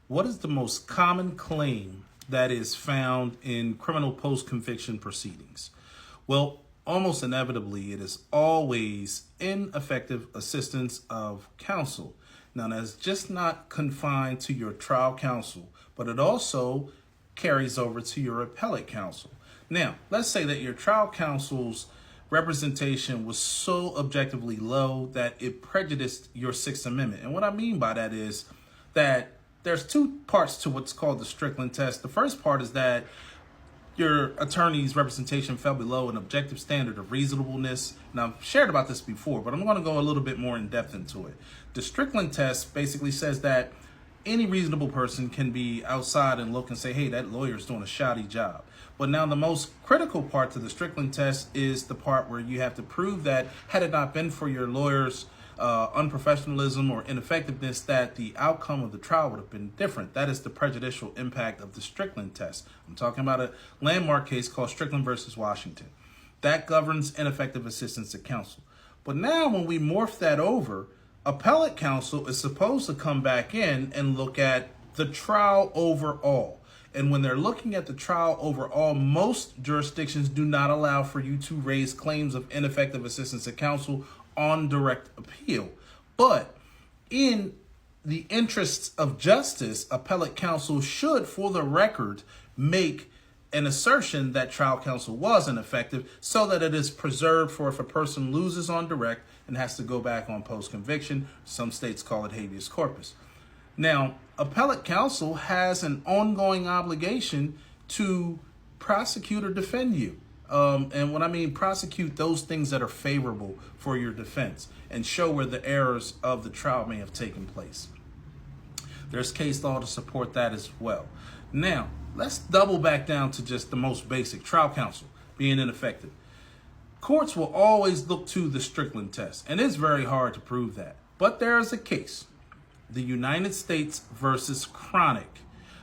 What is the most common claim that is found in criminal post-conviction proceedings? Well, almost inevitably, it is always ineffective assistance of counsel. Now, that's just not confined to your trial counsel, but it also carries over to your appellate counsel. Now, let's say that your trial counsel's representation was so objectively low that it prejudiced your Sixth Amendment. And what I mean by that is that there's two parts to what's called the Strickland test. The first part is that your attorney's representation fell below an objective standard of reasonableness. Now, I've shared about this before, but I'm going to go a little bit more in depth into it. The Strickland test basically says that any reasonable person can be outside and look and say, hey, that lawyer's doing a shoddy job. But now the most critical part to the Strickland test is the part where you have to prove that had it not been for your lawyer's unprofessionalism or ineffectiveness, that the outcome of the trial would have been different. That is the prejudicial impact of the Strickland test. I'm talking about a landmark case called Strickland versus Washington. That governs ineffective assistance of counsel. But now when we morph that over, appellate counsel is supposed to come back in and look at the trial overall. And when they're looking at the trial overall, most jurisdictions do not allow for you to raise claims of ineffective assistance of counsel on direct appeal. But in the interests of justice, appellate counsel should, for the record, make an assertion that trial counsel was ineffective so that it is preserved for if a person loses on direct and has to go back on post-conviction. Some states call it habeas corpus. Now, appellate counsel has an ongoing obligation to prosecute or defend you. And when I mean prosecute, those things that are favorable for your defense and show where the errors of the trial may have taken place. There's case law to support that as well. Now, let's double back down to just the most basic, trial counsel being ineffective. Courts will always look to the Strickland test, and it's very hard to prove that. But there is a case, the United States versus Chronic.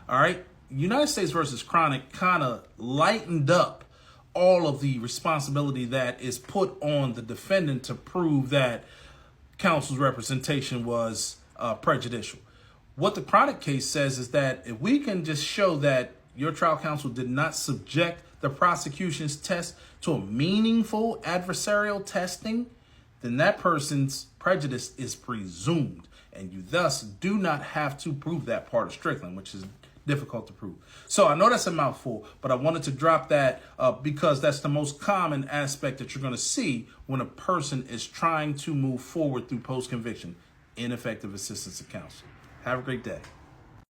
All right, United States versus Chronic kind of lightened up all of the responsibility that is put on the defendant to prove that counsel's representation was prejudicial. What the Chronic case says is that if we can just show that your trial counsel did not subject the prosecution's test to a meaningful adversarial testing, then that person's prejudice is presumed. And you thus do not have to prove that part of Strickland, which is difficult to prove. So I know that's a mouthful, but I wanted to drop that because that's the most common aspect that you're going to see when a person is trying to move forward through post-conviction, ineffective assistance of counsel. Have a great day.